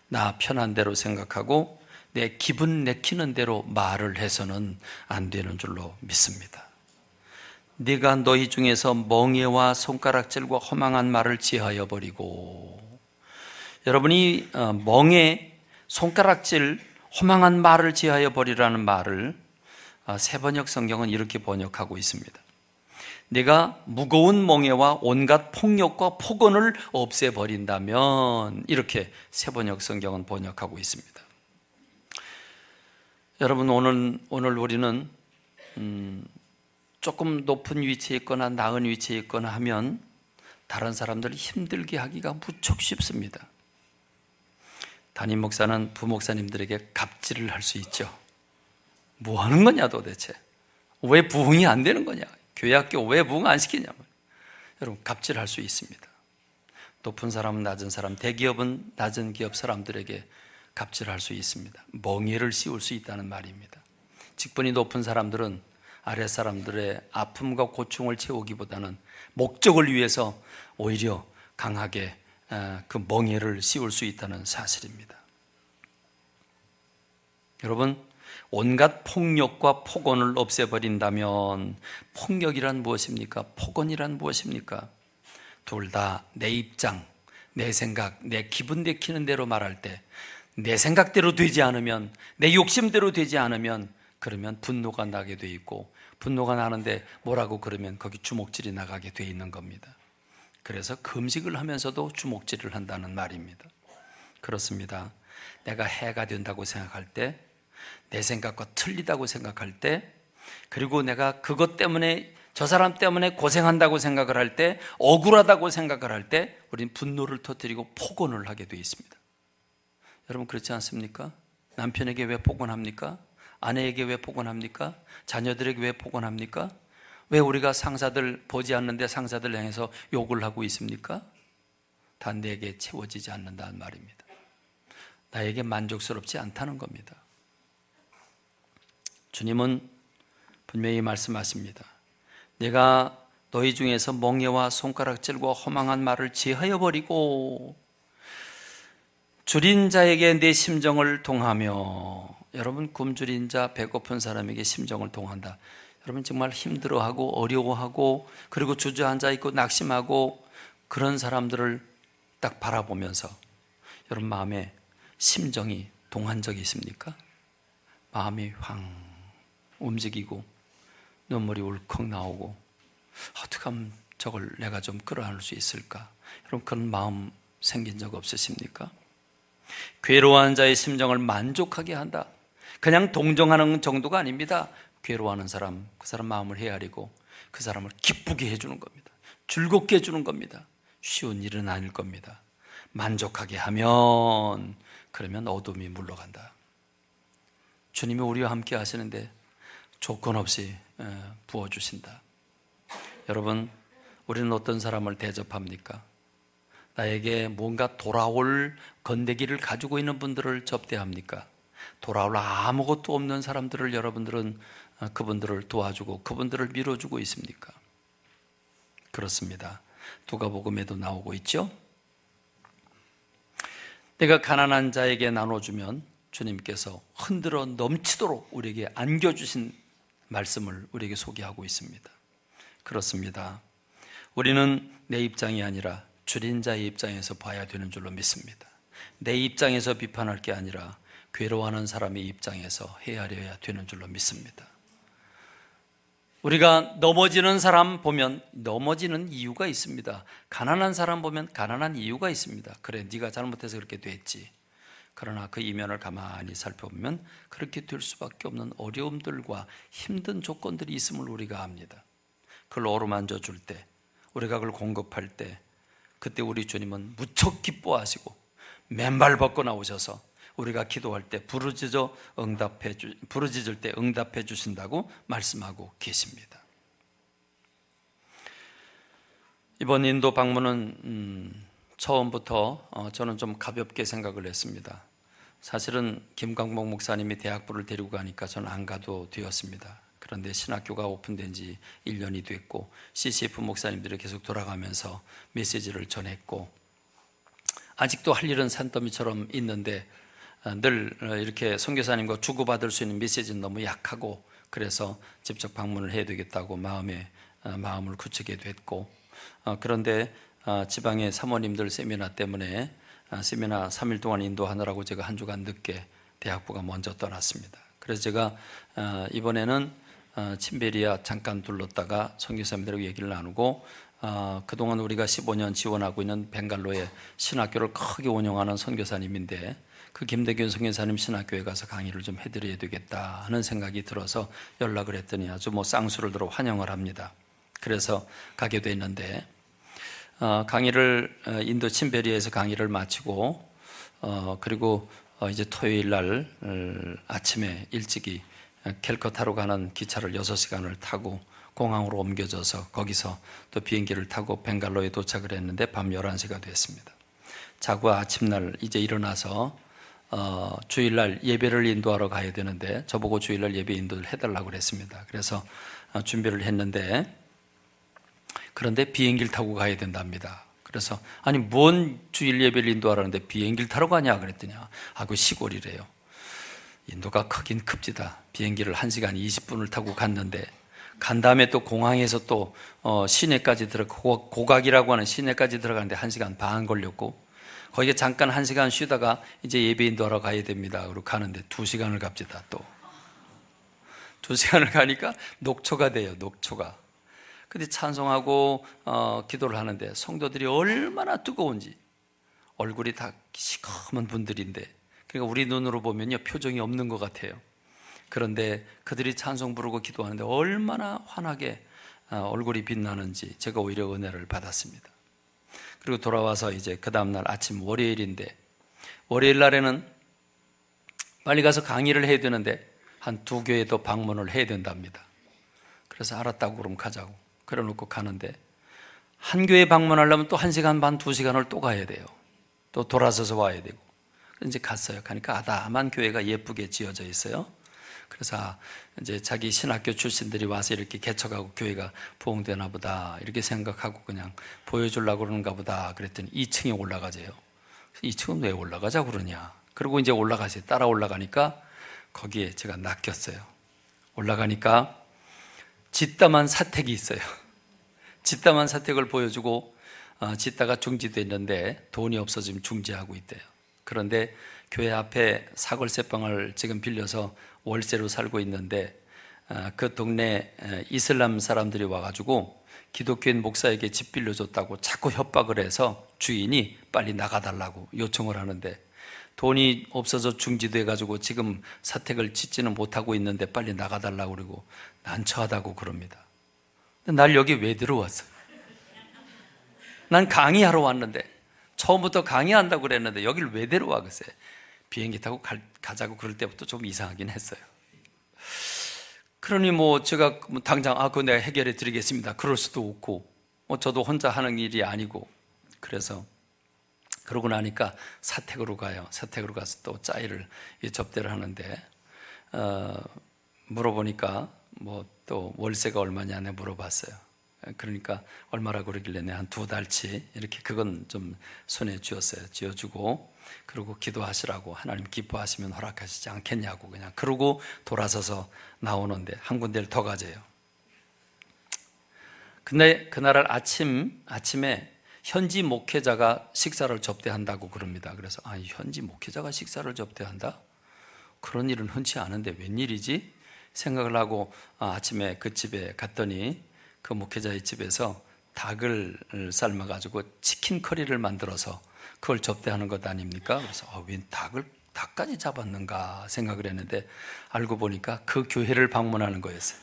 나 편한 대로 생각하고 내 기분 내키는 대로 말을 해서는 안 되는 줄로 믿습니다. 네가 너희 중에서 멍에와 손가락질과 허망한 말을 지하여 버리고, 여러분이 멍에, 손가락질, 허망한 말을 지하여 버리라는 말을 세번역 성경은 이렇게 번역하고 있습니다. 네가 무거운 멍에와 온갖 폭력과 폭언을 없애버린다면, 이렇게 세번역 성경은 번역하고 있습니다. 여러분, 오늘 우리는 조금 높은 위치에 있거나 나은 위치에 있거나 하면 다른 사람들을 힘들게 하기가 무척 쉽습니다. 담임 목사는 부목사님들에게 갑질을 할 수 있죠. 뭐 하는 거냐 도대체? 왜 부흥이 안 되는 거냐? 교회 학교 왜 부흥 안 시키냐? 여러분, 갑질할 수 있습니다. 높은 사람은 낮은 사람, 대기업은 낮은 기업 사람들에게 갑질할 수 있습니다. 멍에를 씌울 수 있다는 말입니다. 직분이 높은 사람들은 아랫 사람들의 아픔과 고충을 채우기보다는 목적을 위해서 오히려 강하게 그 멍에를 씌울 수 있다는 사실입니다. 여러분, 온갖 폭력과 폭언을 없애버린다면, 폭력이란 무엇입니까? 폭언이란 무엇입니까? 둘 다 내 입장, 내 생각, 내 기분 내키는 대로 말할 때, 내 생각대로 되지 않으면, 내 욕심대로 되지 않으면, 그러면 분노가 나게 돼 있고, 분노가 나는데 뭐라고 그러면 거기 주먹질이 나가게 돼 있는 겁니다. 그래서 금식을 하면서도 주먹질을 한다는 말입니다. 그렇습니다. 내가 해가 된다고 생각할 때, 내 생각과 틀리다고 생각할 때, 그리고 내가 그것 때문에, 저 사람 때문에 고생한다고 생각을 할 때, 억울하다고 생각을 할 때, 우리는 분노를 터뜨리고 폭언을 하게 돼 있습니다. 여러분, 그렇지 않습니까? 남편에게 왜 폭언합니까? 아내에게 왜 폭언합니까? 자녀들에게 왜 폭언합니까? 왜 우리가 상사들 보지 않는데 상사들 향해서 욕을 하고 있습니까? 다 내게 채워지지 않는다는 말입니다. 나에게 만족스럽지 않다는 겁니다. 주님은 분명히 말씀하십니다. 내가 너희 중에서 멍에와 손가락질과 허망한 말을 제하여 버리고 줄인 자에게 내 심정을 동하며, 여러분, 굶주린 자, 배고픈 사람에게 심정을 동한다. 여러분, 정말 힘들어하고 어려워하고 그리고 주저앉아 있고 낙심하고 그런 사람들을 딱 바라보면서 여러분 마음에 심정이 동한 적이 있습니까? 마음이 황 움직이고 눈물이 울컥 나오고 어떻게 하면 저걸 내가 좀 끌어안을 수 있을까? 여러분, 그런 마음 생긴 적 없으십니까? 괴로워하는 자의 심정을 만족하게 한다. 그냥 동정하는 정도가 아닙니다. 괴로워하는 사람, 그 사람 마음을 헤아리고 그 사람을 기쁘게 해주는 겁니다. 즐겁게 해주는 겁니다. 쉬운 일은 아닐 겁니다. 만족하게 하면, 그러면 어둠이 물러간다. 주님이 우리와 함께 하시는데 조건 없이 부어주신다. 여러분, 우리는 어떤 사람을 대접합니까? 나에게 뭔가 돌아올 건데기를 가지고 있는 분들을 접대합니까? 돌아올 아무것도 없는 사람들을 여러분들은 그분들을 도와주고 그분들을 밀어주고 있습니까? 그렇습니다. 누가복음에도 나오고 있죠. 내가 가난한 자에게 나눠주면 주님께서 흔들어 넘치도록 우리에게 안겨주신 말씀을 우리에게 소개하고 있습니다. 그렇습니다. 우리는 내 입장이 아니라 줄인 자의 입장에서 봐야 되는 줄로 믿습니다. 내 입장에서 비판할 게 아니라 괴로워하는 사람의 입장에서 헤아려야 되는 줄로 믿습니다. 우리가 넘어지는 사람 보면 넘어지는 이유가 있습니다. 가난한 사람 보면 가난한 이유가 있습니다. 그래, 네가 잘못해서 그렇게 됐지. 그러나 그 이면을 가만히 살펴보면 그렇게 될 수밖에 없는 어려움들과 힘든 조건들이 있음을 우리가 압니다. 그걸 어루만져 줄 때, 우리가 그걸 공급할 때, 그때 우리 주님은 무척 기뻐하시고 맨발 벗고 나오셔서 우리가 기도할 때 부르짖을 때 응답해 주신다고 말씀하고 계십니다. 이번 인도 방문은 처음부터 저는 좀 가볍게 생각을 했습니다. 사실은 김광목 목사님이 대학부를 데리고 가니까 저는 안 가도 되었습니다. 그런데 신학교가 오픈된 지 1년이 됐고 CCF 목사님들이 계속 돌아가면서 메시지를 전했고 아직도 할 일은 산더미처럼 있는데 늘 이렇게 선교사님과 주고받을 수 있는 메시지는 너무 약하고 그래서 직접 방문을 해야 되겠다고 마음을 굳히게 됐고 그런데 지방의 사모님들 세미나 때문에 세미나 3일 동안 인도하느라고 제가 한 주간 늦게 대학부가 먼저 떠났습니다. 그래서 제가 이번에는 침베리아 잠깐 둘렀다가 선교사님들하고 얘기를 나누고 그동안 우리가 15년 지원하고 있는 벵갈로에 신학교를 크게 운영하는 선교사님인데 그 김대균 선교사님 신학교에 가서 강의를 좀 해드려야 되겠다 하는 생각이 들어서 연락을 했더니 아주 쌍수를 들어 환영을 합니다. 그래서 가게 됐는데 강의를 인도 침베리에서 강의를 마치고 그리고 이제 토요일 날 아침에 일찍이 캘커타로 가는 기차를 6시간을 타고 공항으로 옮겨져서 거기서 또 비행기를 타고 벵갈로에 도착을 했는데 밤 11시가 됐습니다. 자고 아침날 이제 일어나서 주일날 예배를 인도하러 가야 되는데 저보고 주일날 예배 인도를 해달라고 그랬습니다. 그래서 준비를 했는데 그런데 비행기를 타고 가야 된답니다. 그래서 아니 뭔 주일 예배를 인도하라는데 비행기를 타러 가냐 그랬더니 그 시골이래요. 인도가 크긴 큽니다. 비행기를 1시간 20분을 타고 갔는데 간 다음에 또 공항에서 또 시내까지 고각이라고 하는 시내까지 들어가는데 1시간 반 걸렸고 거기에 잠깐 1시간 쉬다가 이제 예배 인도하러 가야 됩니다. 그리고 가는데 2시간을 갑니다. 또 2시간을 가니까 녹초가 돼요. 녹초가. 근데 찬송하고 기도를 하는데 성도들이 얼마나 뜨거운지 얼굴이 다 시커먼 분들인데 그러니까 우리 눈으로 보면요 표정이 없는 것 같아요. 그런데 그들이 찬송 부르고 기도하는데 얼마나 환하게 얼굴이 빛나는지 제가 오히려 은혜를 받았습니다. 그리고 돌아와서 이제 그 다음날 아침 월요일인데 월요일 날에는 빨리 가서 강의를 해야 되는데 한 2교회 더 방문을 해야 된답니다. 그래서 알았다고 그럼 가자고 그래 놓고 가는데 한 교회 방문하려면 또 1시간 반 2시간을 또 가야 돼요. 또 돌아서서 와야 되고 이제 갔어요. 가니까 아담한 교회가 예쁘게 지어져 있어요. 그래서 이제 자기 신학교 출신들이 와서 이렇게 개척하고 교회가 부흥되나 보다 이렇게 생각하고 그냥 보여주려고 그러는가 보다 그랬더니 2층에 올라가재요. 2층은 왜 올라가자고 그러냐. 그리고 이제 올라가세요. 따라 올라가니까 거기에 제가 낚였어요. 올라가니까 짓담한 사택이 있어요. 짓담한 사택을 보여주고 짓다가 중지됐는데 돈이 없어 지금 중지하고 있대요. 그런데 교회 앞에 사골세방을 지금 빌려서 월세로 살고 있는데 그 동네 이슬람 사람들이 와가지고 기독교인 목사에게 집 빌려줬다고 자꾸 협박을 해서 주인이 빨리 나가달라고 요청을 하는데 돈이 없어서 중지돼가지고 지금 사택을 짓지는 못하고 있는데 빨리 나가달라고 그러고 난처하다고 그럽니다. 근데 날 여기 왜 들어왔어요? 난 강의하러 왔는데 처음부터 강의한다고 그랬는데 여기를 왜 데려와 글쎄. 비행기 타고 가자고 그럴 때부터 좀 이상하긴 했어요. 그러니 제가 당장 그거 내가 해결해 드리겠습니다 그럴 수도 없고 저도 혼자 하는 일이 아니고 그래서 그러고 나니까 사택으로 가요. 사택으로 가서 또 짜이를 접대를 하는데 물어보니까 뭐 또 월세가 얼마냐 내가 물어봤어요. 그러니까 얼마라고 그러길래 내가 한 2달치 이렇게 그건 좀 손에 쥐었어요. 쥐어주고 그리고 기도하시라고 하나님 기뻐하시면 허락하시지 않겠냐고 그냥 그러고 돌아서서 나오는데 한 군데를 더 가재요. 근데 그날 아침에 현지 목회자가 식사를 접대한다고 그럽니다. 그래서 현지 목회자가 식사를 접대한다? 그런 일은 흔치 않은데 웬일이지? 생각을 하고 아침에 그 집에 갔더니 그 목회자의 집에서 닭을 삶아가지고 치킨 커리를 만들어서 그걸 접대하는 것 아닙니까? 그래서 웬 닭까지 잡았는가 생각을 했는데 알고 보니까 그 교회를 방문하는 거였어요.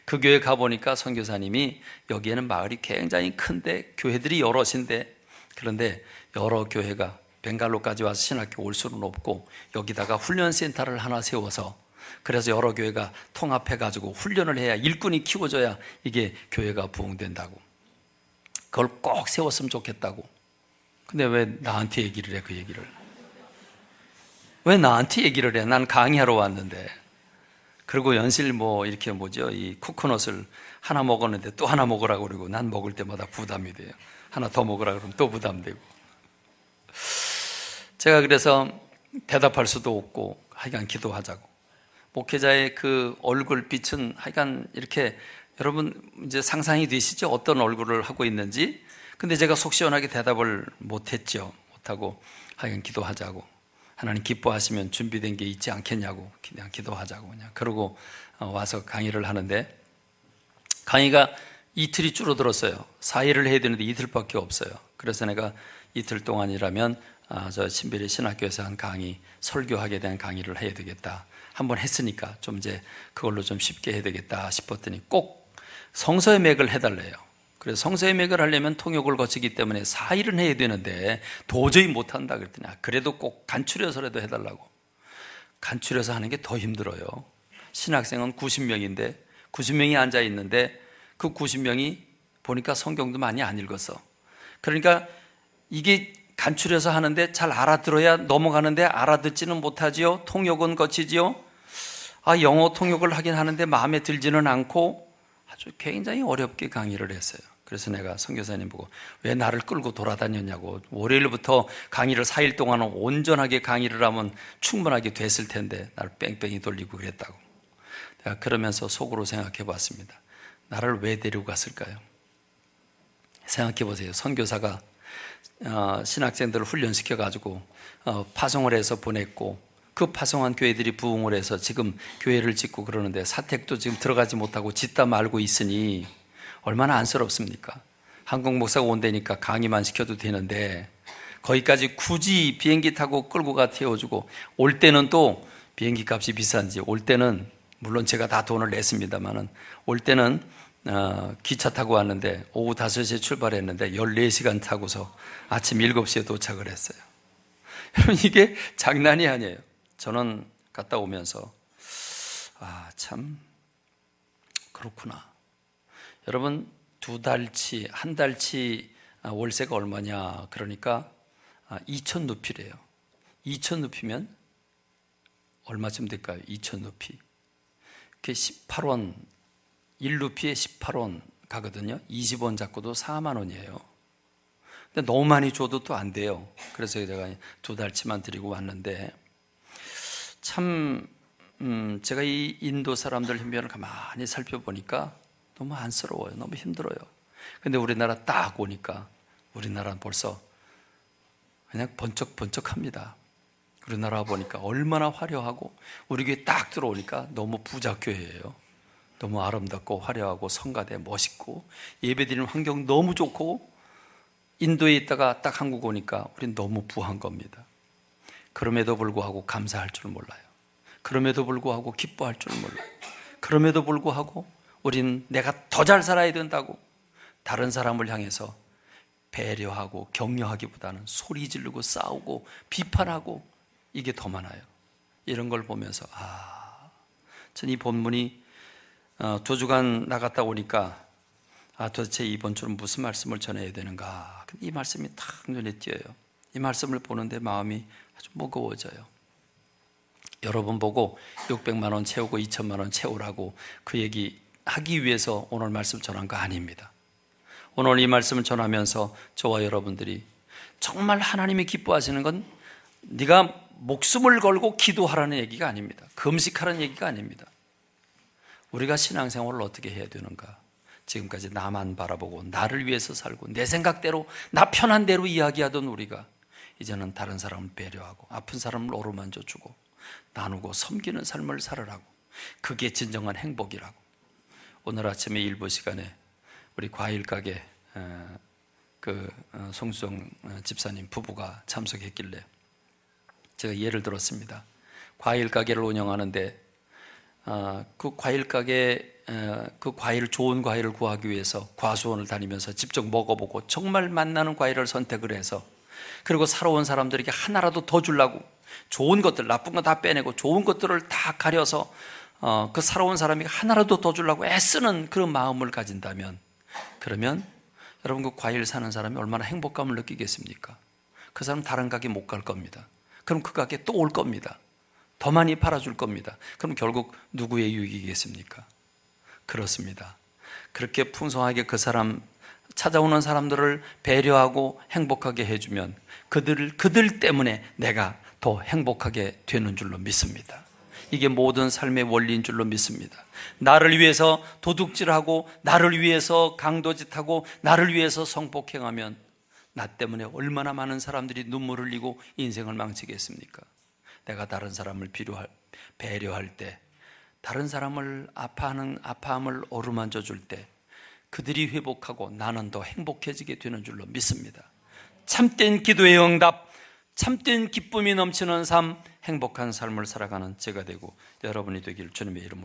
그 교회 가보니까 선교사님이 여기에는 마을이 굉장히 큰데 교회들이 여럿인데 그런데 여러 교회가 벵갈로까지 와서 신학교 올 수는 없고 여기다가 훈련센터를 하나 세워서 그래서 여러 교회가 통합해가지고 훈련을 해야 일꾼이 키워져야 이게 교회가 부흥된다고 그걸 꼭 세웠으면 좋겠다고. 근데 왜 나한테 얘기를 해? 그 얘기를 왜 나한테 얘기를 해? 난 강의하러 왔는데. 그리고 연실 이렇게 이 코코넛을 하나 먹었는데 또 하나 먹으라고 그러고 난 먹을 때마다 부담이 돼요. 하나 더 먹으라 그러면 또 부담되고. 제가 그래서 대답할 수도 없고 하여간 기도하자고. 목회자의 그 얼굴빛은 하여간 이렇게 여러분 이제 상상이 되시죠? 어떤 얼굴을 하고 있는지. 근데 제가 속 시원하게 대답을 못했죠. 못하고 하여간 기도하자고. 하나님 기뻐하시면 준비된 게 있지 않겠냐고 그냥 기도하자고 그냥 그러고 와서 강의를 하는데 강의가 이틀이 줄어들었어요. 4일을 해야 되는데 이틀밖에 없어요. 그래서 내가 이틀 동안이라면 저 신비리 신학교에서 한 강의 설교하게 된 강의를 해야 되겠다. 한번 했으니까 좀 이제 그걸로 좀 쉽게 해야 되겠다 싶었더니 꼭 성서의 맥을 해달래요. 그래서 성서의 맥을 하려면 통역을 거치기 때문에 4일은 해야 되는데 도저히 못한다 그랬더니 그래도 꼭 간추려서라도 해달라고. 간추려서 하는 게 더 힘들어요. 신학생은 90명인데 90명이 앉아있는데 그 90명이 보니까 성경도 많이 안 읽었어. 그러니까 이게 간추려서 하는데 잘 알아들어야 넘어가는데 알아듣지는 못하지요. 통역은 거치지요. 영어 통역을 하긴 하는데 마음에 들지는 않고 아주 굉장히 어렵게 강의를 했어요. 그래서 내가 선교사님 보고 왜 나를 끌고 돌아다녔냐고. 월요일부터 강의를 4일 동안 온전하게 강의를 하면 충분하게 됐을 텐데 나를 뺑뺑이 돌리고 그랬다고. 내가 그러면서 속으로 생각해 봤습니다. 나를 왜 데리고 갔을까요? 생각해 보세요. 선교사가 신학생들을 훈련시켜 가지고 파송을 해서 보냈고 그 파송한 교회들이 부흥을 해서 지금 교회를 짓고 그러는데 사택도 지금 들어가지 못하고 짓다 말고 있으니 얼마나 안쓰럽습니까? 한국 목사가 온다니까 강의만 시켜도 되는데 거기까지 굳이 비행기 타고 끌고 가 태워주고 올 때는 또 비행기 값이 비싼지 올 때는 물론 제가 다 돈을 냈습니다만은 올 때는 기차 타고 왔는데 오후 5시에 출발했는데 14시간 타고서 아침 7시에 도착을 했어요. 여러분 이게 장난이 아니에요. 저는 갔다 오면서 참 그렇구나. 여러분 2달치, 한 달치 월세가 얼마냐 그러니까 2,000루피래요. 2,000루피면 얼마쯤 될까요? 2,000루피 그게 18원 1루피에 18원 가거든요. 20원 잡고도 4만 원이에요. 근데 너무 많이 줘도 또 안 돼요. 그래서 제가 2달치만 드리고 왔는데 참 제가 이 인도 사람들 형편을 가만히 살펴보니까 너무 안쓰러워요. 너무 힘들어요. 근데 우리나라 딱 오니까 우리나라는 벌써 그냥 번쩍번쩍합니다. 우리나라 보니까 얼마나 화려하고 우리 교회 딱 들어오니까 너무 부자교회예요. 너무 아름답고 화려하고 성가대 멋있고 예배드리는 환경 너무 좋고 인도에 있다가 딱 한국 오니까 우린 너무 부한 겁니다. 그럼에도 불구하고 감사할 줄 몰라요. 그럼에도 불구하고 기뻐할 줄 몰라요. 그럼에도 불구하고 우린 내가 더 잘 살아야 된다고 다른 사람을 향해서 배려하고 격려하기보다는 소리 지르고 싸우고 비판하고 이게 더 많아요. 이런 걸 보면서 전 이 본문이 2주간 나갔다 오니까 도대체 이번 주는 무슨 말씀을 전해야 되는가. 이 말씀이 탁 눈에 띄어요. 이 말씀을 보는데 마음이 아주 무거워져요. 여러분 보고 600만 원 채우고 2천만 원 채우라고 그 얘기 하기 위해서 오늘 말씀 전한 거 아닙니다. 오늘 이 말씀을 전하면서 저와 여러분들이 정말 하나님이 기뻐하시는 건 네가 목숨을 걸고 기도하라는 얘기가 아닙니다. 금식하라는 얘기가 아닙니다. 우리가 신앙생활을 어떻게 해야 되는가? 지금까지 나만 바라보고 나를 위해서 살고 내 생각대로 나 편한 대로 이야기하던 우리가 이제는 다른 사람을 배려하고 아픈 사람을 어루만져 주고 나누고 섬기는 삶을 살으라고. 그게 진정한 행복이라고. 오늘 아침에 일부 시간에 우리 과일 가게 송수정 집사님 부부가 참석했길래 제가 예를 들었습니다. 과일 가게를 운영하는데 그 과일 가게 그 과일 좋은 과일을 구하기 위해서 과수원을 다니면서 직접 먹어보고 정말 맛나는 과일을 선택을 해서 그리고 살아온 사람들에게 하나라도 더 주려고 좋은 것들, 나쁜 거 다 빼내고 좋은 것들을 다 가려서 그 살아온 사람이 하나라도 더 주려고 애쓰는 그런 마음을 가진다면, 그러면 여러분 그 과일 사는 사람이 얼마나 행복감을 느끼겠습니까? 그 사람 다른 가게 못 갈 겁니다. 그럼 그 가게 또 올 겁니다. 더 많이 팔아줄 겁니다. 그럼 결국 누구의 유익이겠습니까? 그렇습니다. 그렇게 풍성하게 그 사람 찾아오는 사람들을 배려하고 행복하게 해주면 그들 때문에 내가 더 행복하게 되는 줄로 믿습니다. 이게 모든 삶의 원리인 줄로 믿습니다. 나를 위해서 도둑질하고 나를 위해서 강도짓하고 나를 위해서 성폭행하면 나 때문에 얼마나 많은 사람들이 눈물을 흘리고 인생을 망치겠습니까? 내가 다른 사람을 배려할 때, 다른 사람을 아파함을 어루만져 줄 때 그들이 회복하고 나는 더 행복해지게 되는 줄로 믿습니다. 참된 기도의 응답, 참된 기쁨이 넘치는 삶, 행복한 삶을 살아가는 제가 되고 여러분이 되기를 주님의 이름으로